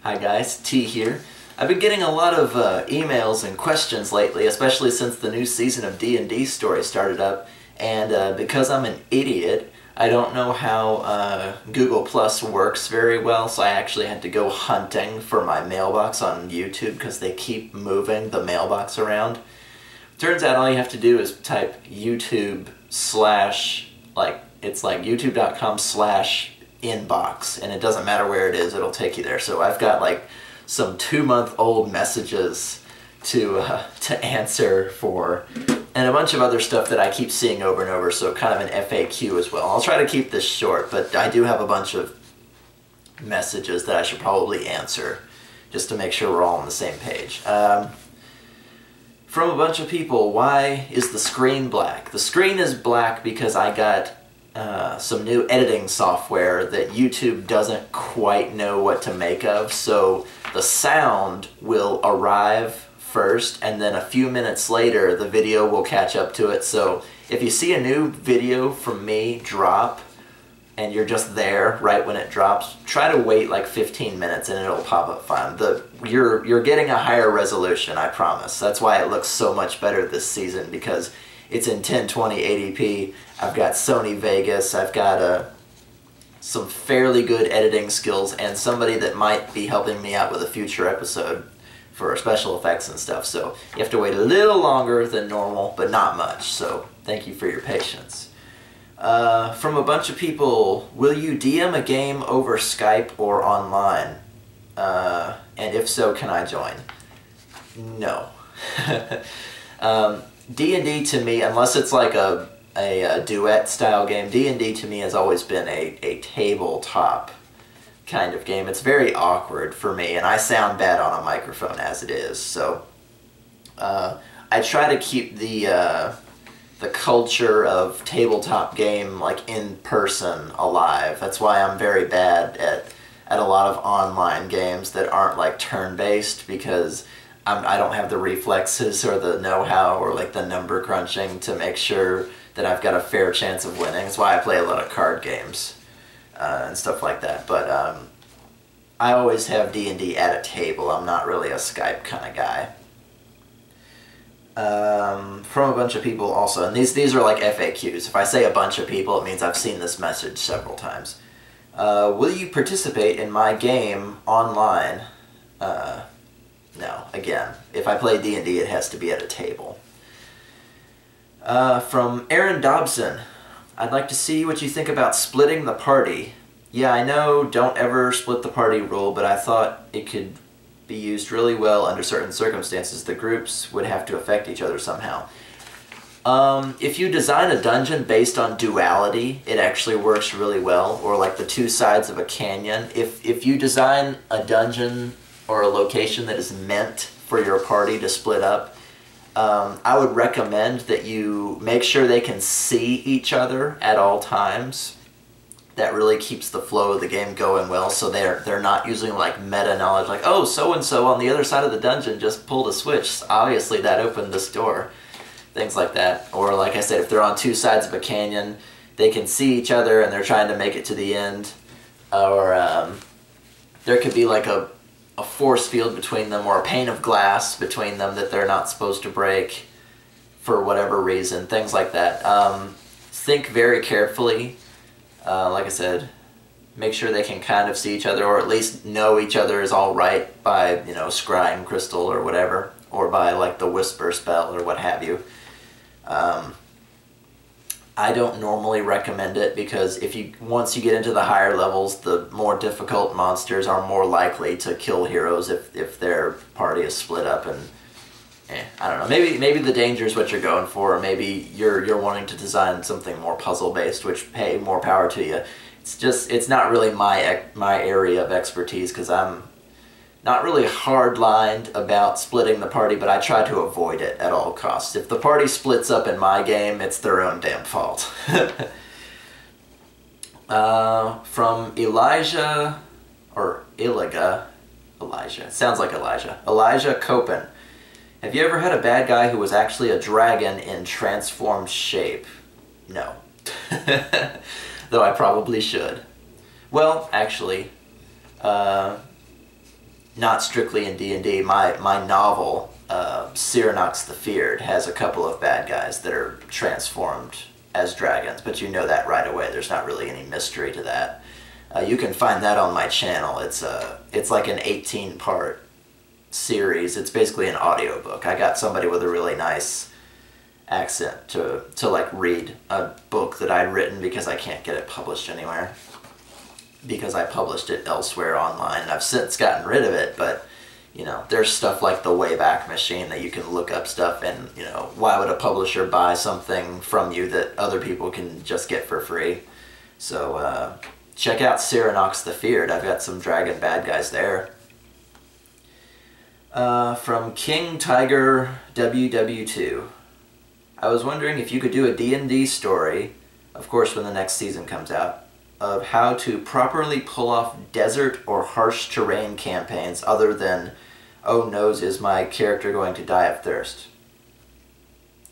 Hi guys, T here. I've been getting a lot of emails and questions lately, especially since the new season of D&D Story started up, and because I'm an idiot, I don't know how Google Plus works very well, so I actually had to go hunting for my mailbox on YouTube because they keep moving the mailbox around. Turns out all you have to do is type YouTube slash, it's like youtube.com/inbox, and it doesn't matter where it is, it'll take you there. So I've got like some 2-month-old messages to answer for, and a bunch of other stuff that I keep seeing over and over, so kind of an FAQ as well. I'll try to keep this short, but I do have a bunch of messages that I should probably answer just to make sure we're all on the same page. From a bunch of people, why is the screen black? The screen is black because I got some new editing software that YouTube doesn't quite know what to make of, so the sound will arrive first, and then a few minutes later the video will catch up to it. So if you see a new video from me drop and you're just there right when it drops, try to wait like 15 minutes and it'll pop up fine. You're getting a higher resolution, I promise. That's why it looks so much better this season, because it's in 1020 80p. I've got Sony Vegas, I've got some fairly good editing skills, and somebody that might be helping me out with a future episode for special effects and stuff. So you have to wait a little longer than normal, but not much. So thank you for your patience. From a bunch of people, will you DM a game over Skype or online? And if so, can I join? No. D&D to me, unless it's like a duet style game, D&D to me has always been a tabletop kind of game. It's very awkward for me, and I sound bad on a microphone as it is, so I try to keep the culture of tabletop game like in person alive. That's why I'm very bad at a lot of online games that aren't like turn-based, because I don't have the reflexes or the know-how or like the number crunching to make sure that I've got a fair chance of winning. That's why I play a lot of card games and stuff like that. But I always have D&D at a table. I'm not really a Skype kind of guy. From a bunch of people also, and these are like FAQs. If I say a bunch of people, it means I've seen this message several times. Will you participate in my game online? No, again, if I play D&D, it has to be at a table. From Aaron Dobson, I'd like to see what you think about splitting the party. Yeah, I know, don't ever split the party rule, but I thought it could be used really well under certain circumstances. The groups would have to affect each other somehow. If you design a dungeon based on duality, it actually works really well, or like the two sides of a canyon. If you design a dungeon or a location that is meant for your party to split up, I would recommend that you make sure they can see each other at all times. That really keeps the flow of the game going well, so they're not using like meta knowledge like, oh, so-and-so on the other side of the dungeon just pulled a switch, obviously that opened this door. Things like that. Or like I said, if they're on two sides of a canyon, they can see each other and they're trying to make it to the end. Or there could be like a force field between them, or a pane of glass between them that they're not supposed to break for whatever reason, things like that. Think very carefully. Like I said, make sure they can kind of see each other, or at least know each other is alright by, you know, scrying crystal or whatever, or by like the whisper spell or what have you. I don't normally recommend it, because once you get into the higher levels, the more difficult monsters are more likely to kill heroes if their party is split up, and I don't know. Maybe the danger is what you're going for, or maybe you're wanting to design something more puzzle based, which, hey, more power to you. It's not really my area of expertise, because I'm not really hard-lined about splitting the party, but I try to avoid it at all costs. If the party splits up in my game, it's their own damn fault. From Elijah, or Elijah, it sounds like Elijah Copen. Have you ever had a bad guy who was actually a dragon in transformed shape? No. Though I probably should. Well, actually, not strictly in D&D, my novel, Cyranox the Feared, has a couple of bad guys that are transformed as dragons, but you know that right away. There's not really any mystery to that. You can find that on my channel. It's like an 18-part series. It's basically an audiobook. I got somebody with a really nice accent to like read a book that I'd written because I can't get it published anywhere, because I published it elsewhere online, and I've since gotten rid of it. But you know, there's stuff like the Wayback Machine that you can look up stuff, and you know, why would a publisher buy something from you that other people can just get for free? So check out Cyranox the Feared. I've got some dragon bad guys there. From King Tiger WW2. I was wondering if you could do a D&D story, of course when the next season comes out, of how to properly pull off desert or harsh terrain campaigns other than, oh noes, is my character going to die of thirst?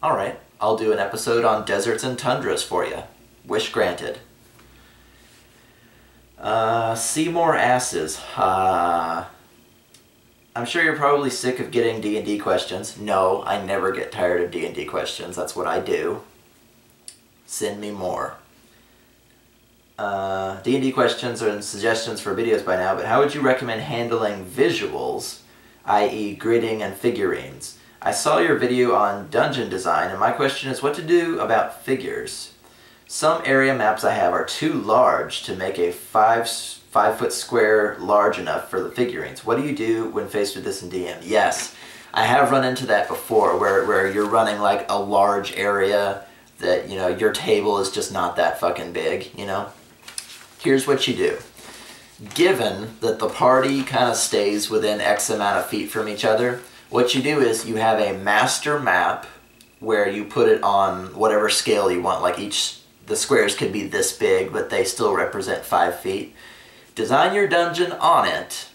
Alright, I'll do an episode on deserts and tundras for you. Wish granted. Seymour Asses. I'm sure you're probably sick of getting D&D questions. No, I never get tired of D&D questions. That's what I do. Send me more. D&D questions and suggestions for videos by now, but how would you recommend handling visuals, i.e. gridding and figurines? I saw your video on dungeon design, and my question is what to do about figures. Some area maps I have are too large to make a 5-foot square large enough for the figurines. What do you do when faced with this in DM? Yes, I have run into that before, where you're running like a large area that, you know, your table is just not that fucking big, you know? Here's what you do. Given that the party kind of stays within X amount of feet from each other, what you do is you have a master map where you put it on whatever scale you want. Like the squares could be this big, but they still represent 5 feet. Design your dungeon on it,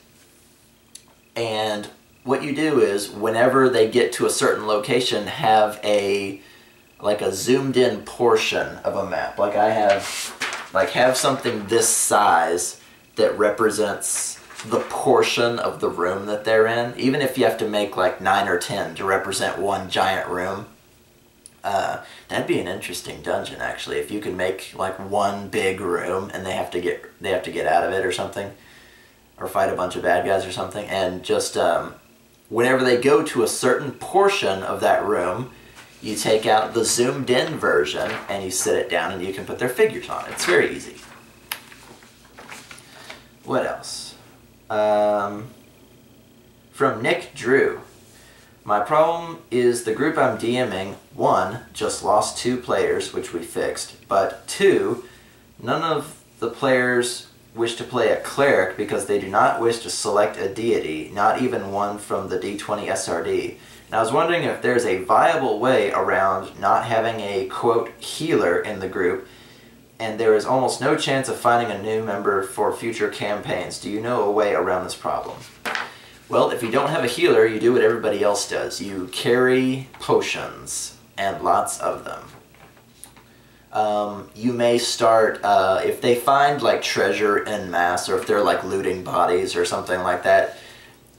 and what you do is whenever they get to a certain location, have a zoomed in portion of a map. Like I have something this size that represents the portion of the room that they're in, even if you have to make like 9 or 10 to represent one giant room. That'd be an interesting dungeon, actually, if you could make like one big room and they have to get out of it or something, or fight a bunch of bad guys or something, and just whenever they go to a certain portion of that room, you take out the zoomed in version and you sit it down and you can put their figures on it. It's very easy. What else? From Nick Drew. My problem is the group I'm DMing, 1, just lost 2 players, which we fixed, but 2, none of the players wish to play a cleric because they do not wish to select a deity, not even one from the D20 SRD. And I was wondering if there's a viable way around not having a, quote, healer in the group, and there is almost no chance of finding a new member for future campaigns. Do you know a way around this problem? Well, if you don't have a healer, you do what everybody else does. You carry potions, and lots of them. You may start, if they find like treasure en masse, or if they're like looting bodies or something like that,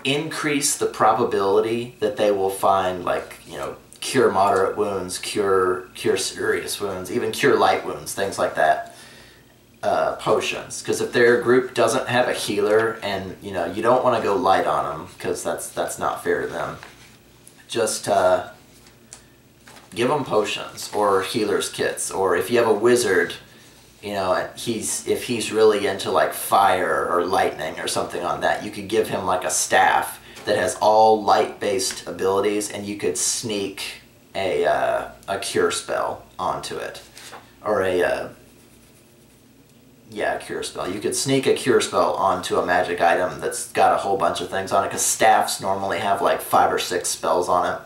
increase the probability that they will find, like, you know, cure moderate wounds, cure serious wounds, even cure light wounds, things like that. Potions, because if their group doesn't have a healer, and you know, you don't want to go light on them because that's not fair to them. Just give them potions or healers kits, or if you have a wizard, you know, if he's really into like fire or lightning or something on that, you could give him like a staff that has all light-based abilities, and you could sneak a cure spell onto it, or a cure spell. You could sneak a cure spell onto a magic item that's got a whole bunch of things on it, because staffs normally have like 5 or 6 spells on it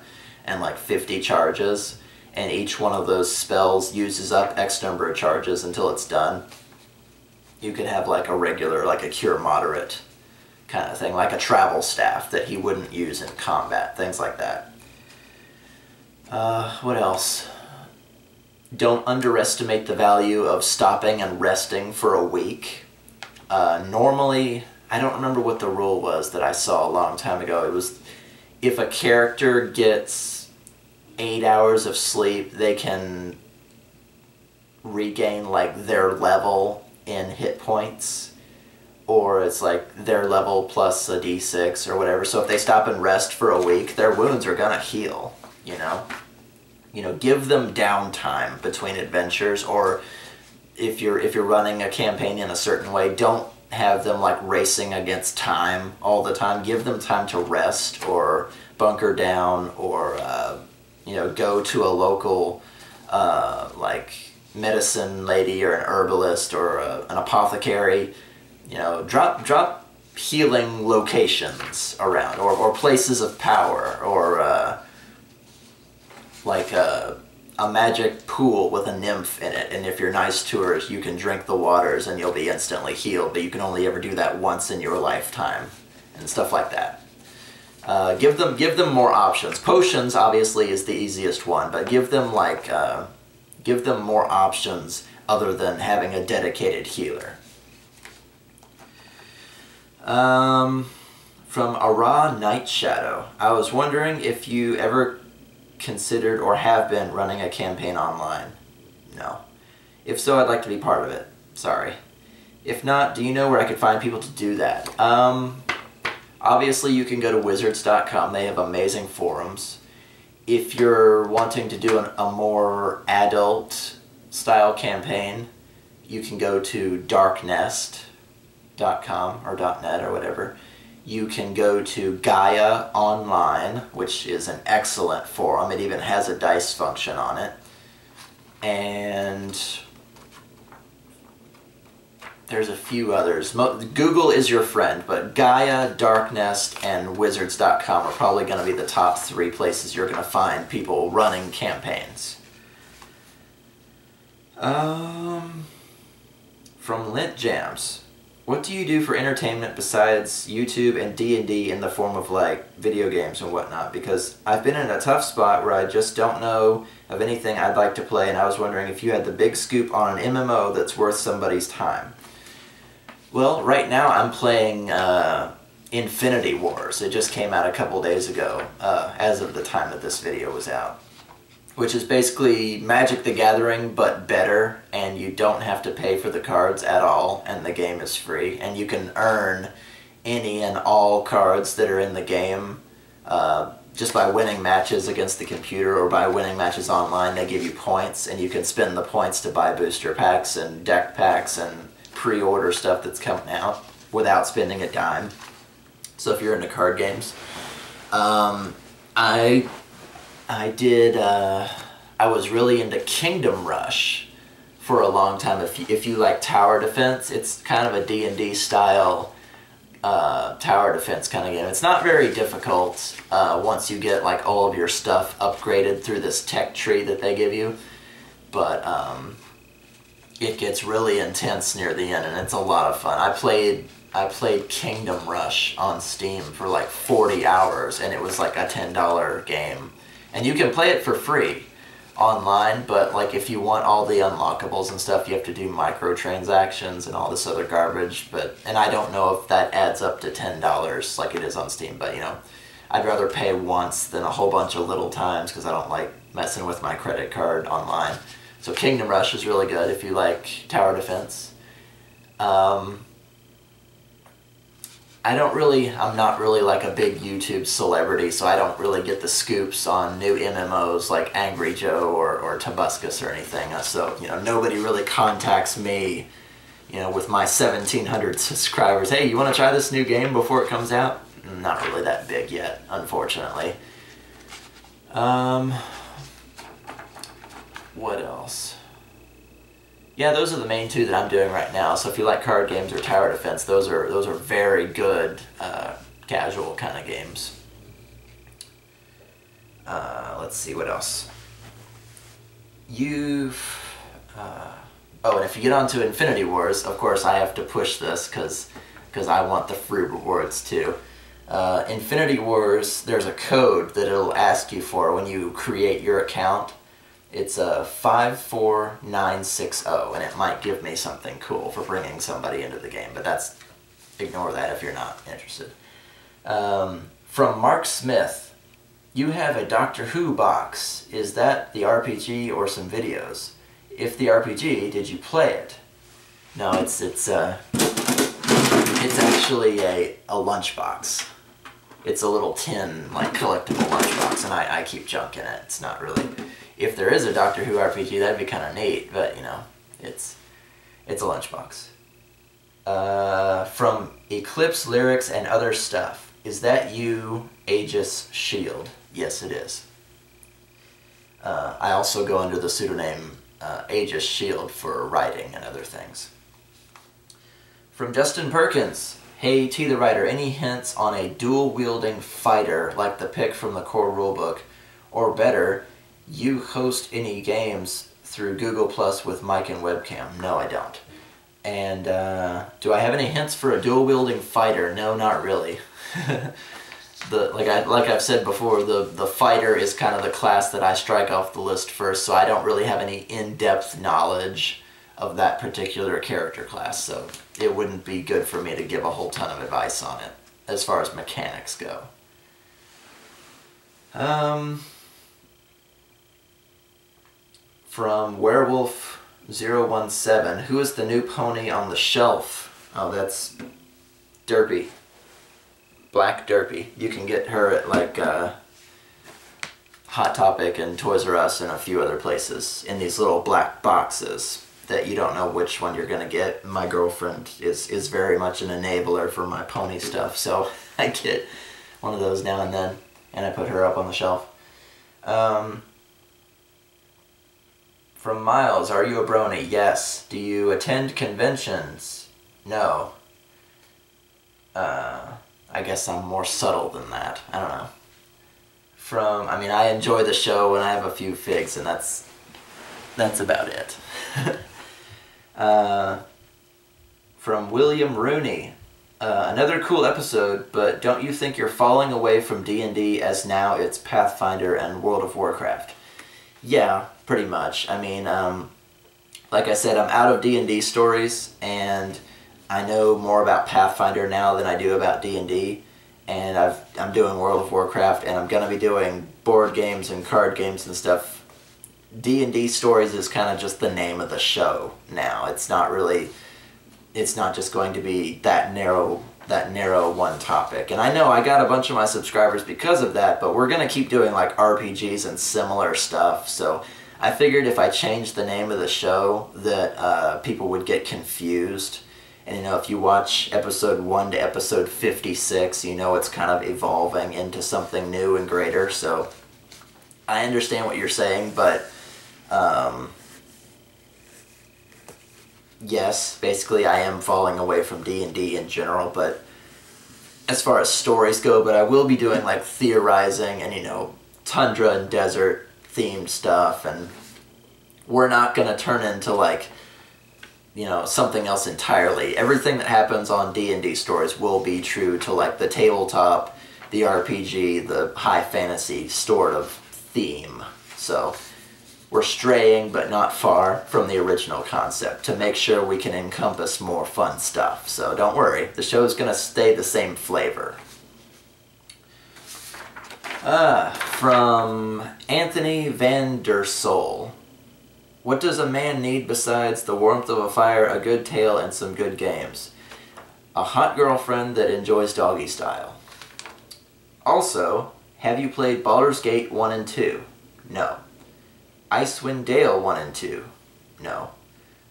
and like 50 charges, and each one of those spells uses up X number of charges until it's done. You could have like a regular, like a cure moderate kind of thing, like a travel staff that he wouldn't use in combat, things like that. What else? Don't underestimate the value of stopping and resting for a week. Normally, I don't remember what the rule was that I saw a long time ago. It was if a character gets 8 hours of sleep, they can regain like their level in hit points, or it's like their level plus a d6 or whatever. So if they stop and rest for a week, their wounds are gonna heal, you know? You know, give them downtime between adventures, or if you're running a campaign in a certain way, don't have them like racing against time all the time. Give them time to rest or bunker down, or you know, go to a local like medicine lady or an herbalist or an apothecary. You know, drop healing locations around, or places of power, or like a magic pool with a nymph in it, and if you're nice to her, you can drink the waters and you'll be instantly healed, but you can only ever do that once in your lifetime, and stuff like that. Give them more options. Potions obviously is the easiest one, but give them like give them more options other than having a dedicated healer. From Ara Night Shadow, I was wondering if you ever considered or have been running a campaign online. No. If so, I'd like to be part of it. Sorry. If not, do you know where I could find people to do that? Obviously you can go to wizards.com. They have amazing forums. If you're wanting to do a more adult style campaign, you can go to darknest.com or .net or whatever. You can go to Gaia Online, which is an excellent forum. It even has a dice function on it. And there's a few others. Google is your friend, but Gaia, Darknest, and Wizards.com are probably going to be the top 3 places you're going to find people running campaigns. From Lint Jams. What do you do for entertainment besides YouTube and D&D in the form of like video games and whatnot? Because I've been in a tough spot where I just don't know of anything I'd like to play, and I was wondering if you had the big scoop on an MMO that's worth somebody's time. Well, right now I'm playing Infinity Wars. It just came out a couple days ago, as of the time that this video was out. Which is basically Magic the Gathering, but better, and you don't have to pay for the cards at all, and the game is free. And you can earn any and all cards that are in the game just by winning matches against the computer or by winning matches online. They give you points, and you can spend the points to buy booster packs and deck packs and pre-order stuff that's coming out without spending a dime. So if you're into card games, I was really into Kingdom Rush for a long time. If you like tower defense, it's kind of a D&D style tower defense kind of game. It's not very difficult once you get like all of your stuff upgraded through this tech tree that they give you, but it gets really intense near the end, and it's a lot of fun. I played Kingdom Rush on Steam for like 40 hours, and it was like a $10 game. And you can play it for free online, but like if you want all the unlockables and stuff, you have to do microtransactions and all this other garbage. And I don't know if that adds up to $10 like it is on Steam, but you know, I'd rather pay once than a whole bunch of little times because I don't like messing with my credit card online. So Kingdom Rush is really good if you like tower defense. I'm not really like a big YouTube celebrity, so I don't really get the scoops on new MMOs like Angry Joe or Tobuscus or anything. So, you know, nobody really contacts me, you know, with my 1,700 subscribers. Hey, you want to try this new game before it comes out? Not really that big yet, unfortunately. What else? Yeah, those are the main 2 that I'm doing right now. So if you like card games or tower defense, those are very good casual kind of games. Let's see what else. Oh, and if you get onto Infinity Wars, of course I have to push this because I want the free rewards too. Infinity Wars, there's a code that it'll ask you for when you create your account. It's a 54960, and it might give me something cool for bringing somebody into the game, but that's ignore that if you're not interested. From Mark Smith, you have a Doctor Who box. Is that the RPG or some videos? If the RPG, did you play it? No, it's actually a lunchbox. It's a little tin, like, collectible lunchbox, and I keep junk in it. It's not really... If there is a Doctor Who RPG, that'd be kind of neat, but, you know, it's a lunchbox. From Eclipse Lyrics and Other Stuff. Is that you, Aegis Shield? Yes, it is. I also go under the pseudonym Aegis Shield for writing and other things. From Justin Perkins. Hey, TheWriter, any hints on a dual-wielding fighter like the pick from the core rulebook? Or better, you host any games through Google Plus with mic and webcam? No, I don't. And do I have any hints for a dual-wielding fighter? No, not really. Like I've said before, the fighter is kind of the class that I strike off the list first, so I don't really have any in-depth knowledge of that particular character class, so it wouldn't be good for me to give a whole ton of advice on it as far as mechanics go. From Werewolf017, who is the new pony on the shelf? Oh, that's Derpy. Black Derpy. You can get her at, like, Hot Topic and Toys R Us and a few other places in these little black boxes that you don't know which one you're going to get. My girlfriend is very much an enabler for my pony stuff, so I get one of those now and then, and I put her up on the shelf. From Miles, are you a brony? Yes. Do you attend conventions? No. I guess I'm more subtle than that. I don't know. I mean, I enjoy the show and I have a few figs, and that's about it. From William Rooney, another cool episode, but don't you think you're falling away from D&D as now it's Pathfinder and World of Warcraft? Yeah, pretty much. I mean, like I said, I'm out of D&D stories, and I know more about Pathfinder now than I do about D&D, and I'm doing World of Warcraft, and I'm going to be doing board games and card games and stuff. D&D stories is kind of just the name of the show now. It's not just going to be that narrow one topic. And I know I got a bunch of my subscribers because of that, but we're going to keep doing like RPGs and similar stuff, so I figured if I changed the name of the show that people would get confused. And, you know, if you watch episode 1 to episode 56, you know it's kind of evolving into something new and greater. So I understand what you're saying, but yes, basically I am falling away from D&D in general, but as far as stories go, but I will be doing like theorizing and, you know, tundra and desert themed stuff, and we're not going to turn into like, you know, something else entirely. Everything that happens on D&D stories will be true to like the tabletop, the RPG, the high fantasy sort of theme. So we're straying, but not far from the original concept to make sure we can encompass more fun stuff. So don't worry, the show's going to stay the same flavor. From Anthony Van Der Sol. What does a man need besides the warmth of a fire, a good tale, and some good games? A hot girlfriend that enjoys doggy style. Also, have you played Baldurs Gate 1 and 2? No. Icewind Dale 1 and 2? No.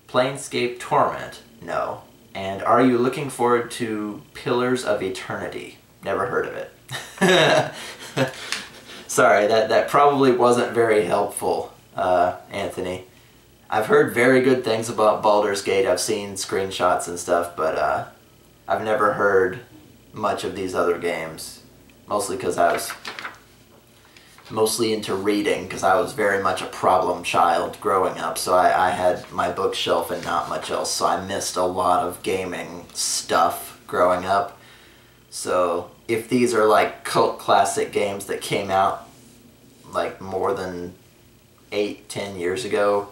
Planescape Torment? No. And are you looking forward to Pillars of Eternity? Never heard of it. Sorry, that probably wasn't very helpful, Anthony. I've heard very good things about Baldur's Gate. I've seen screenshots and stuff, but I've never heard much of these other games. Mostly because I was mostly into reading, because I was very much a problem child growing up, so I had my bookshelf and not much else, so I missed a lot of gaming stuff growing up. So if these are like cult classic games that came out like more than 8-10 years ago,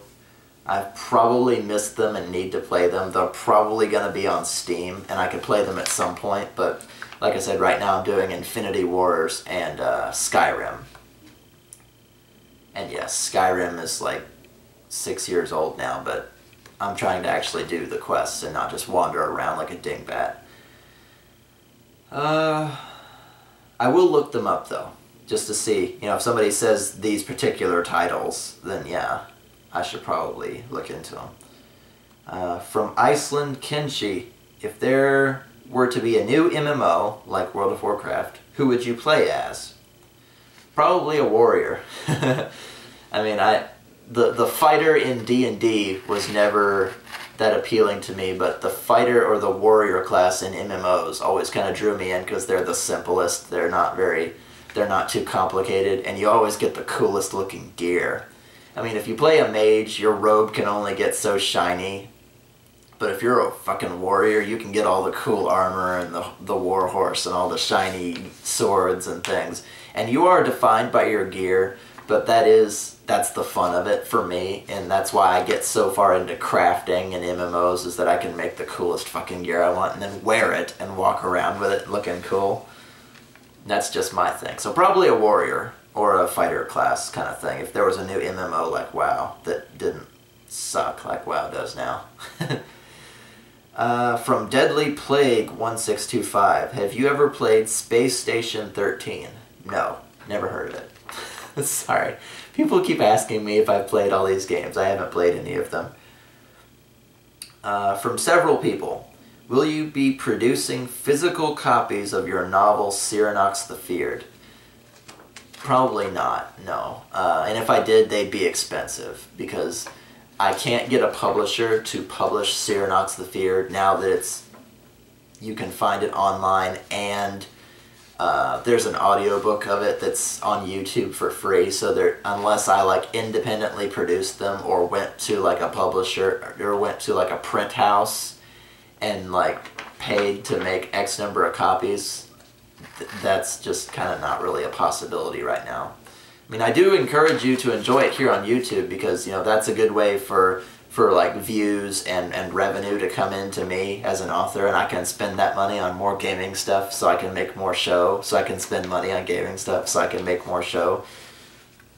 I've probably missed them and need to play them. They're probably going to be on Steam, and I could play them at some point, but like I said, right now I'm doing Infinity Wars and Skyrim. And yes, Skyrim is like 6 years old now, but I'm trying to actually do the quests and not just wander around like a dingbat. I will look them up though, just to see, if somebody says these particular titles, then yeah, I should probably look into them. From Iceland, Kenshi, if there were to be a new MMO, like World of Warcraft, who would you play as? Probably a warrior. I mean, the fighter in D&D was never that appealing to me, but the fighter or the warrior class in MMOs always kind of drew me in because they're the simplest, they're not too complicated, and you always get the coolest looking gear. I mean, if you play a mage, your robe can only get so shiny, but if you're a fucking warrior, you can get all the cool armor and the war horse and all the shiny swords and things. And you are defined by your gear, but that's the fun of it for me, and that's why I get so far into crafting and MMOs, is that I can make the coolest fucking gear I want and then wear it and walk around with it looking cool. That's just my thing. So probably a warrior or a fighter class kind of thing, if there was a new MMO like WoW that didn't suck like WoW does now. From Deadly Plague 1625, have you ever played Space Station 13? No, never heard of it. Sorry. People keep asking me if I've played all these games. I haven't played any of them. From several people, will you be producing physical copies of your novel Cyranox the Feared? Probably not, no. And if I did, they'd be expensive, because I can't get a publisher to publish Cyranox the Feared now that you can find it online, and there's an audiobook of it that's on YouTube for free, so unless I like independently produced them or went to like a publisher or went to like a print house and like paid to make X number of copies, that's just kind of not really a possibility right now. I mean, I do encourage you to enjoy it here on YouTube, because that's a good way for like views and revenue to come into me as an author, and I can spend that money on more gaming stuff so I can make more show, so I can spend money on gaming stuff so I can make more show.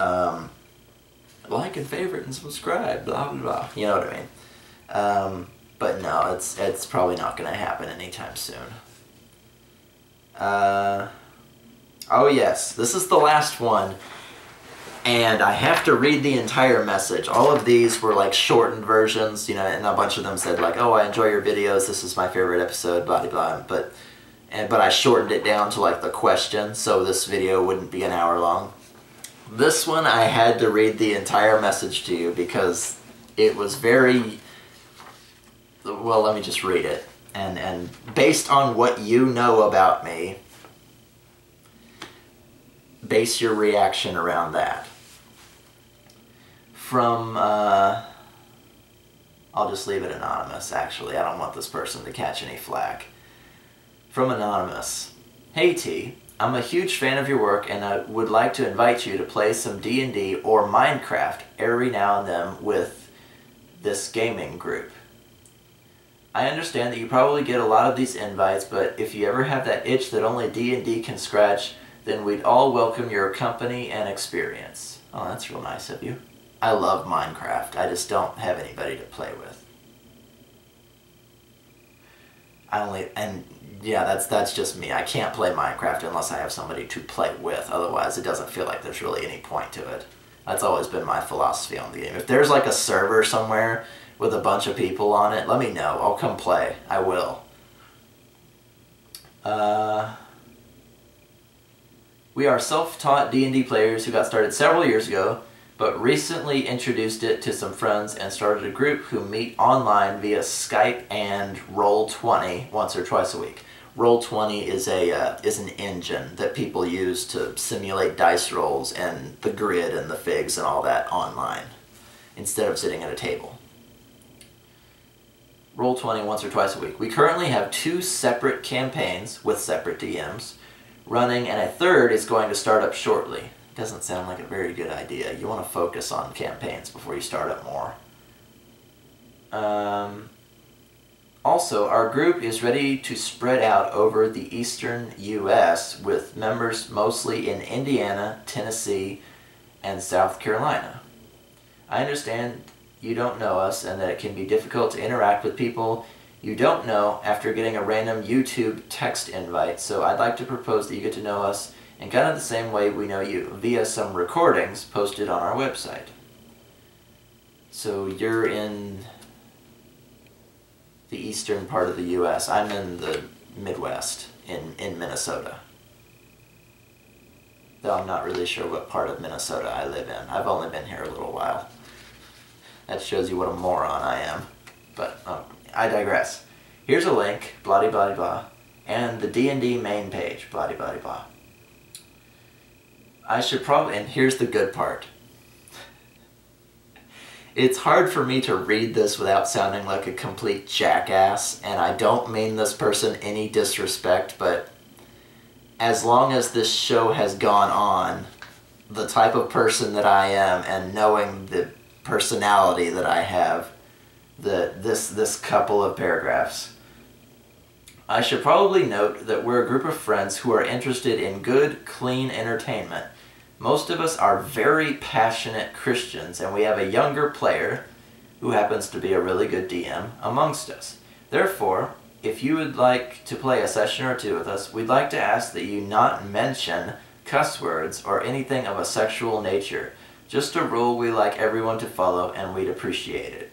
Like and favorite and subscribe, blah blah blah, you know what I mean. But no, it's probably not going to happen anytime soon. Oh yes, this is the last one. And I have to read the entire message. All of these were like shortened versions, and a bunch of them said like, oh, I enjoy your videos, this is my favorite episode, blah, blah, blah. But I shortened it down to like the question, so this video wouldn't be an hour long. This one I had to read the entire message to you because it was very, well, let me just read it. And based on what you know about me, base your reaction around that. From, I'll just leave it anonymous, actually. I don't want this person to catch any flack. From Anonymous. Hey T, I'm a huge fan of your work, and I would like to invite you to play some D&D or Minecraft every now and then with this gaming group. I understand that you probably get a lot of these invites, but if you ever have that itch that only D&D can scratch, then we'd all welcome your company and experience. Oh, that's real nice of you. I love Minecraft. I just don't have anybody to play with. Yeah, that's just me. I can't play Minecraft unless I have somebody to play with. Otherwise, it doesn't feel like there's really any point to it. That's always been my philosophy on the game. If there's like a server somewhere with a bunch of people on it, let me know. I'll come play. I will. We are self-taught D&D players who got started several years ago, but recently introduced it to some friends and started a group who meet online via Skype and Roll20 once or twice a week. Roll20 is an engine that people use to simulate dice rolls and the grid and the figs and all that online, instead of sitting at a table. Roll20 once or twice a week. We currently have 2 separate campaigns with separate DMs running, and a third is going to start up shortly. Doesn't sound like a very good idea. You want to focus on campaigns before you start up more. Also, our group is ready to spread out over the eastern U.S. with members mostly in Indiana, Tennessee, and South Carolina. I understand you don't know us and that it can be difficult to interact with people you don't know after getting a random YouTube text invite, so I'd like to propose that you get to know us in kind of the same way we know you, via some recordings posted on our website. So you're in the eastern part of the U.S. I'm in the Midwest, in Minnesota. Though I'm not really sure what part of Minnesota I live in. I've only been here a little while. That shows you what a moron I am. But I digress. Here's a link, blah blah blah, and the D&D main page, blah blah blah. I should probably, and here's the good part. It's hard for me to read this without sounding like a complete jackass, and I don't mean this person any disrespect, but as long as this show has gone on, the type of person that I am, and knowing the personality that I have, this couple of paragraphs. I should probably note that we're a group of friends who are interested in good, clean entertainment. Most of us are very passionate Christians, and we have a younger player who happens to be a really good DM amongst us. Therefore, if you would like to play a session or two with us, we'd like to ask that you not mention cuss words or anything of a sexual nature. Just a rule we like everyone to follow, and we'd appreciate it.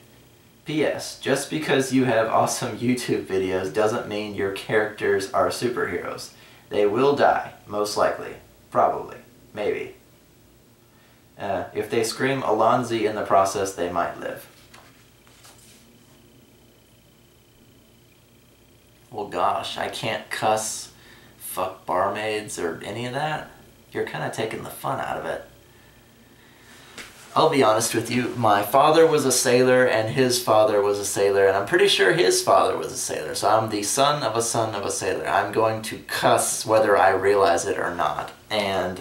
P.S. Just because you have awesome YouTube videos doesn't mean your characters are superheroes. They will die, most likely. Probably. Maybe. If they scream Alonzi in the process, they might live. Well, gosh, I can't cuss, fuck barmaids, or any of that. You're kind of taking the fun out of it. I'll be honest with you, my father was a sailor, and his father was a sailor, and I'm pretty sure his father was a sailor, so I'm the son of a sailor. I'm going to cuss whether I realize it or not. And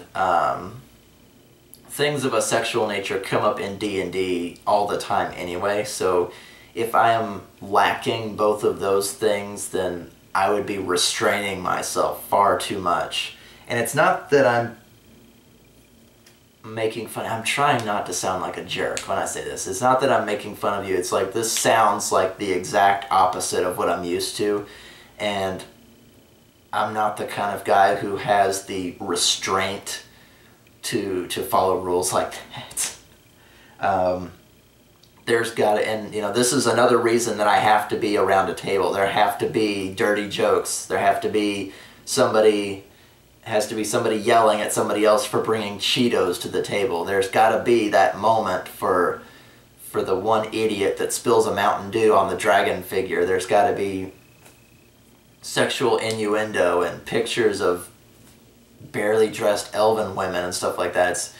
things of a sexual nature come up in D&D all the time anyway, so if I am lacking both of those things, then I would be restraining myself far too much. And it's not that I'm making fun. I'm trying not to sound like a jerk when I say this. It's not that I'm making fun of you. It's like this sounds like the exact opposite of what I'm used to, and I'm not the kind of guy who has the restraint to follow rules like that. There's got to, and you know, this is another reason that I have to be around a table. There have to be dirty jokes. There have to be somebody. Has to be somebody yelling at somebody else for bringing Cheetos to the table. There's got to be that moment for the one idiot that spills a Mountain Dew on the dragon figure. There's got to be sexual innuendo and pictures of barely dressed elven women and stuff like that.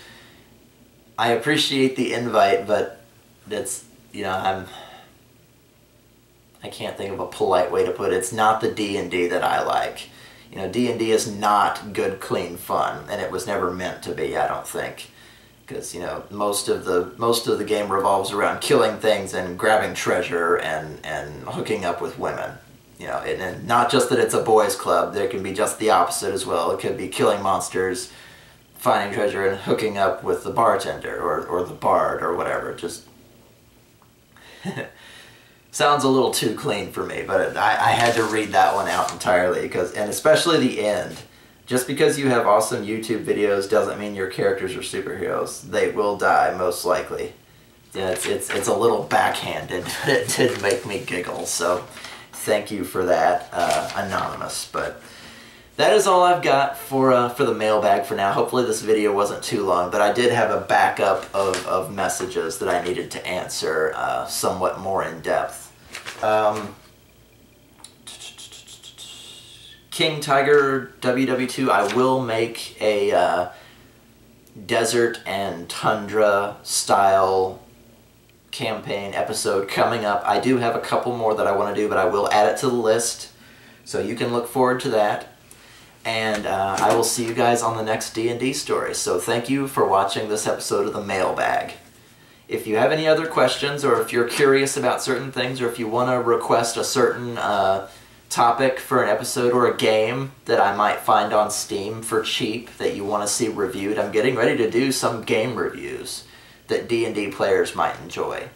I appreciate the invite, but it's, you know, I can't think of a polite way to put it. It's not the D&D that I like. You know, D&D is not good, clean fun, and it was never meant to be, I don't think. Because, you know, most of the game revolves around killing things and grabbing treasure and hooking up with women. You know, and not just that it's a boys' club, there can be just the opposite as well. It could be killing monsters, finding treasure, and hooking up with the bartender or the bard or whatever. Just sounds a little too clean for me, but I had to read that one out entirely, and especially the end. Just because you have awesome YouTube videos doesn't mean your characters are superheroes. They will die, most likely. Yeah, it's a little backhanded, but it did make me giggle, so thank you for that, Anonymous. But that is all I've got for the mailbag for now. Hopefully this video wasn't too long, but I did have a backup of messages that I needed to answer somewhat more in depth. King Tiger WW2, I will make a desert and tundra style campaign episode coming up. I do have a couple more that I want to do, but I will add it to the list, so you can look forward to that. And I will see you guys on the next D&D story. So thank you for watching this episode of the Mailbag. if you have any other questions, or if you're curious about certain things, or if you want to request a certain topic for an episode or a game that I might find on Steam for cheap that you want to see reviewed, I'm getting ready to do some game reviews that D&D players might enjoy.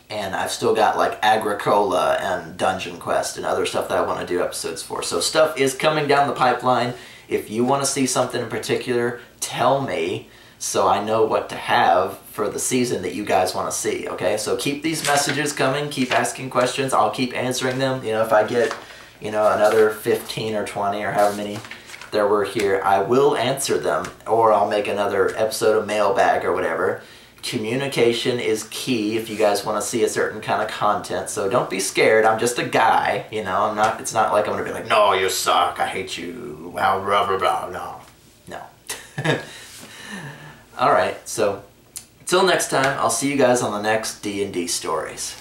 And I've still got like Agricola and Dungeon Quest and other stuff that I want to do episodes for. So stuff is coming down the pipeline. If you want to see something in particular, tell me so I know what to have for the season that you guys want to see, okay? So keep these messages coming, keep asking questions, I'll keep answering them. You know, if I get, you know, another 15 or 20 or however many there were here, I will answer them, or I'll make another episode of Mailbag or whatever. Communication is key if you guys want to see a certain kind of content, so don't be scared. I'm just a guy, you know. It's not like I'm gonna be like, no, you suck, I hate you, blah blah blah blah. No. Alright, so until next time, I'll see you guys on the next D&D stories.